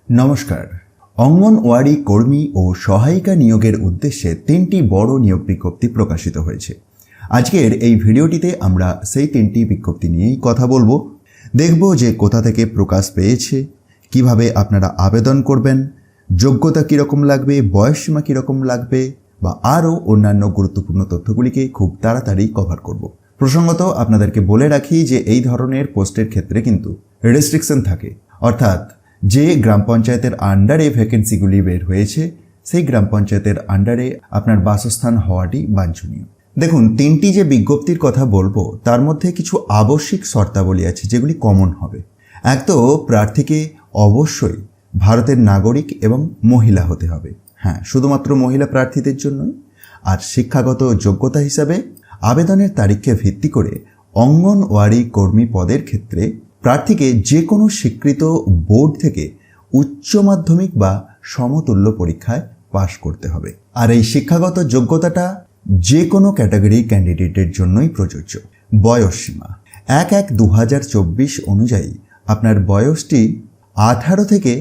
নমস্কার। অঙ্গনওয়াড়ি কর্মী ও সহায়িকা নিয়োগের উদ্দেশ্যে 3টি বড় নিয়োগ বিজ্ঞপ্তি প্রকাশিত হয়েছে। আজকের এই ভিডিওটিতে আমরা সেই 3টি বিজ্ঞপ্তি নিয়েই কথা বলবো। দেখব যে কোথা থেকে প্রকাশ পেয়েছে, কিভাবে আপনারা আবেদন করবেন, যোগ্যতা কীরকম লাগবে, বয়সসীমা কীরকম লাগবে বা আরও অন্যান্য গুরুত্বপূর্ণ তথ্যগুলিকে খুব তাড়াতাড়ি কভার করব। প্রসঙ্গত আপনাদেরকে বলে রাখি যে এই ধরনের পোস্টের ক্ষেত্রে কিন্তু রেস্ট্রিকশন থাকে, অর্থাৎ যে গ্রাম পঞ্চায়েতের আন্ডারে ভ্যাকেন্সিগুলি বের হয়েছে সেই গ্রাম পঞ্চায়েতের আন্ডারে আপনার বাসস্থান হওয়াটি বাঞ্ছনীয়। দেখুন, 3টি যে বিজ্ঞপ্তির কথা বলবো তার মধ্যে কিছু আবশ্যিক শর্তাবলী আছে যেগুলি কমন হবে। এক তো প্রার্থীকে অবশ্যই ভারতের নাগরিক এবং মহিলা হতে হবে, হ্যাঁ, শুধুমাত্র মহিলা প্রার্থীদের জন্যই। আর শিক্ষাগত যোগ্যতা হিসাবে আবেদনের তারিখকে ভিত্তি করে অঙ্গনওয়াড়ি কর্মী পদের ক্ষেত্রে প্রার্থীকে যে কোনো স্বীকৃত বোর্ড থেকে উচ্চ মাধ্যমিক বা সমতুল্য পরীক্ষায় পাশ করতে হবে। আর এই শিক্ষাগত যোগ্যতাটা যে কোনো ক্যাটাগরি ক্যান্ডিডেটের জন্যই প্রযোজ্য। বয়সসীমা 1/1/2024 অনুযায়ী আপনার বয়সটি 18 থেকে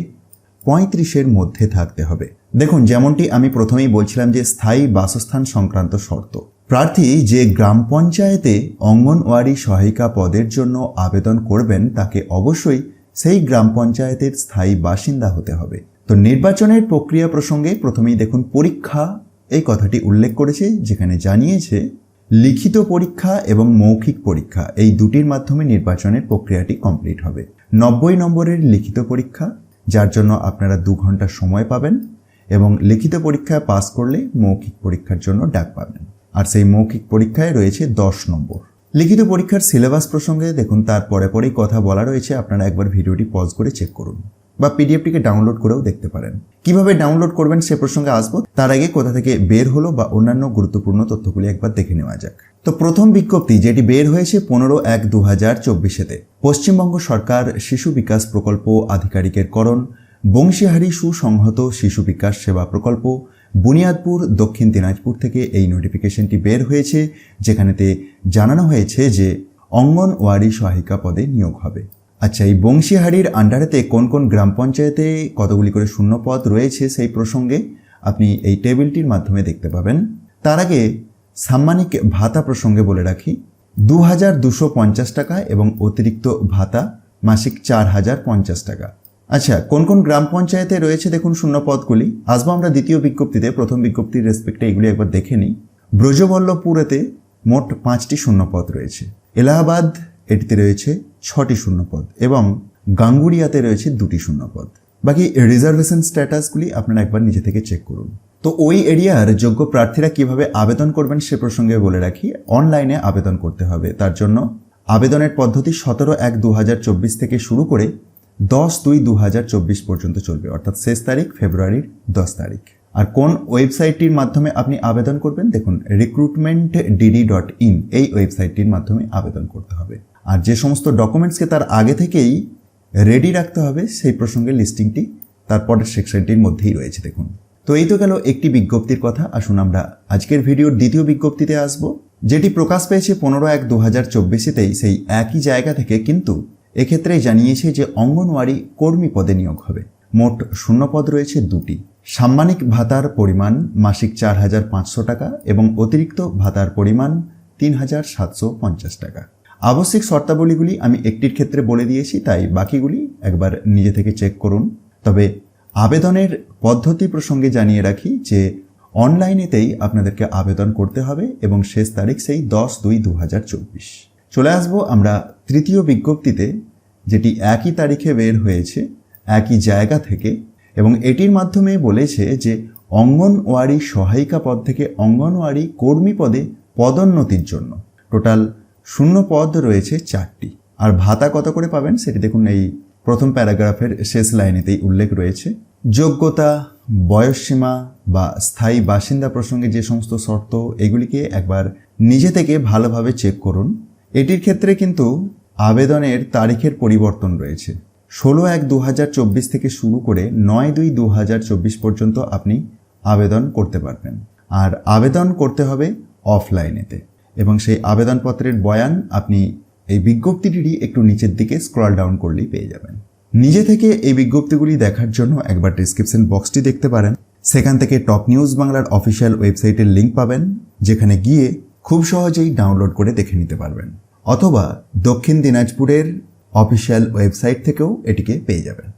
35-এর মধ্যে থাকতে হবে। দেখুন, যেমনটি আমি প্রথমেই বলছিলাম যে স্থায়ী বাসস্থান সংক্রান্ত শর্ত, প্রার্থী যে গ্রাম পঞ্চায়েতে অঙ্গনওয়াড়ি সহায়িকা পদের জন্য আবেদন করবেন তাকে অবশ্যই সেই গ্রাম পঞ্চায়েতের স্থায়ী বাসিন্দা হতে হবে। তো নির্বাচনের প্রক্রিয়া প্রসঙ্গে প্রথমেই দেখুন পরীক্ষা এই কথাটি উল্লেখ করেছে, যেখানে জানিয়েছে লিখিত পরীক্ষা এবং মৌখিক পরীক্ষা এই দুটির মাধ্যমে নির্বাচনের প্রক্রিয়াটি কমপ্লিট হবে। 90 নম্বরের লিখিত পরীক্ষা, যার জন্য আপনারা 2 ঘন্টা সময় পাবেন, এবং লিখিত পরীক্ষায় পাস করলে মৌখিক পরীক্ষার জন্য ডাক পাবেন। আর সেই মৌখিক পরীক্ষায় রয়েছে 10 নম্বর। লিখিত পরীক্ষার সিলেবাস প্রসঙ্গে দেখুন তার পরেই কথা বলা রয়েছে, আপনারা একবার ভিডিওটি পজ করে চেক করুন বা পিডিএফটিকে ডাউনলোড করেও দেখতে পারেন। কিভাবে ডাউনলোড করবেন সে প্রসঙ্গে আসবো, তার আগে কোথা থেকে বের হলো বা অন্যান্য গুরুত্বপূর্ণ তথ্যগুলি একবার দেখে নেওয়া যাক। তো প্রথম বিজ্ঞপ্তি যেটি বের হয়েছে 15/1/2024-তে পশ্চিমবঙ্গ সরকার শিশু বিকাশ প্রকল্প আধিকারিকের করণ, বংশীহারি সুসংহত শিশু বিকাশ সেবা প্রকল্প, বুনিয়াদপুর, দক্ষিণ দিনাজপুর থেকে এই নোটিফিকেশনটি বের হয়েছে, যেখানেতে জানানো হয়েছে যে অঙ্গনওয়াড়ি সহায়িকা পদে নিয়োগ হবে। আচ্ছা, এই বংশীহারির আন্ডারেতে কোন কোন গ্রাম পঞ্চায়েতে কতগুলি করে শূন্য পদ রয়েছে সেই প্রসঙ্গে আপনি এই টেবিলটির মাধ্যমে দেখতে পাবেন। তার আগে সাম্মানিক ভাতা প্রসঙ্গে বলে রাখি, 2250 টাকা এবং অতিরিক্ত ভাতা মাসিক 4050 টাকা। আচ্ছা, কোন কোন গ্রাম পঞ্চায়েতে রয়েছে দেখুন শূন্য পদগুলি। আসবো আমরা দ্বিতীয় বিজ্ঞপ্তিতে। প্রথম বিজ্ঞপ্তির রেসপেক্টে এগুলি একবার দেখে নিই। ব্রজবল্লভপুরেতে মোট 5টি শূন্য পদ রয়েছে, এলাহাবাদ এটিতে রয়েছে 6টি শূন্য পদ এবং গাঙ্গুড়িয়াতে রয়েছে 2টি শূন্য পদ। বাকি রিজার্ভেশন স্ট্যাটাসগুলি আপনারা একবার নিজে থেকে চেক করুন। তো ওই এরিয়ার যোগ্য প্রার্থীরা কিভাবে আবেদন করবেন সে প্রসঙ্গে বলে রাখি, অনলাইনে আবেদন করতে হবে। তার জন্য আবেদনের পদ্ধতি 17/1/2024 থেকে শুরু করে 10/2/2024 পর্যন্ত চলবে, অর্থাৎ শেষ তারিখ ফেব্রুয়ারির 10 তারিখ। আর কোন ওয়েবসাইটটির মাধ্যমে আপনি আবেদন করবেন দেখুন, recruitmentdd.in এই ওয়েবসাইটটির মাধ্যমে আবেদন করতে হবে। আর যে সমস্ত ডকুমেন্টসকে তার আগে থেকেই রেডি রাখতে হবে সেই প্রসঙ্গে লিস্টিংটি তারপরের সেকশনটির মধ্যেই রয়েছে দেখুন। তো এই তো গেল একটি বিজ্ঞপ্তির কথা। আসুন আমরা আজকের ভিডিওর দ্বিতীয় বিজ্ঞপ্তিতে আসব, যেটি প্রকাশ পেয়েছে 15/1/2024-তেই সেই একই জায়গা থেকে, কিন্তু এক্ষেত্রে জানিয়েছে যে অঙ্গনওয়াড়ি কর্মী পদে নিয়োগ হবে। মোট শূন্য পদ রয়েছে 2টি। সাম্মানিক ভাতার পরিমাণ মাসিক 4500 টাকা এবং অতিরিক্ত ভাতার পরিমাণ 3750 টাকা। আবশ্যিক শর্তাবলীগুলি আমি একটির ক্ষেত্রে বলে দিয়েছি, তাই বাকিগুলি একবার নিজে থেকে চেক করুন। তবে আবেদনের পদ্ধতি প্রসঙ্গে জানিয়ে রাখি যে অনলাইনেতেই আপনাদেরকে আবেদন করতে হবে এবং শেষ তারিখ সেই 10/2/2024। চলে আসবো আমরা তৃতীয় বিজ্ঞপ্তিতে, যেটি একই তারিখে বের হয়েছে একই জায়গা থেকে, এবং এটির মাধ্যমে বলেছে যে অঙ্গনওয়াড়ি সহায়িকা পদ থেকে অঙ্গনওয়াড়ি কর্মী পদে পদোন্নতির জন্য টোটাল শূন্য পদ রয়েছে 4টি। আর ভাতা কত করে পাবেন সেটি দেখুন এই প্রথম প্যারাগ্রাফের শেষ লাইনেতেই উল্লেখ রয়েছে। যোগ্যতা, বয়সসীমা বা স্থায়ী বাসিন্দা প্রসঙ্গে যে সমস্ত শর্ত, এগুলিকে একবার নিজে থেকে ভালোভাবে চেক করুন। এটির ক্ষেত্রে কিন্তু আবেদনের তারিখের পরিবর্তন রয়েছে। 16/1/2024 থেকে শুরু করে 9/2/2024 পর্যন্ত আপনি আবেদন করতে পারবেন। আর আবেদন করতে হবে অফলাইনেতে, এবং সেই আবেদনপত্রের বয়ান আপনি এই বিজ্ঞপ্তিটিরই একটু নিচের দিকে স্ক্রল ডাউন করলেই পেয়ে যাবেন। নিজে থেকে এই বিজ্ঞপ্তিগুলি দেখার জন্য একবার ডেসক্রিপশন বক্সটি দেখতে পারেন। সেখান থেকে টপ নিউজ বাংলার অফিসিয়াল ওয়েবসাইটের লিঙ্ক পাবেন, যেখানে গিয়ে খুব সহজেই ডাউনলোড করে দেখে নিতে পারবেন, অথবা দক্ষিণ দিনাজপুরের অফিসিয়াল ওয়েবসাইট থেকেও এটিকে পেয়ে যাবেন।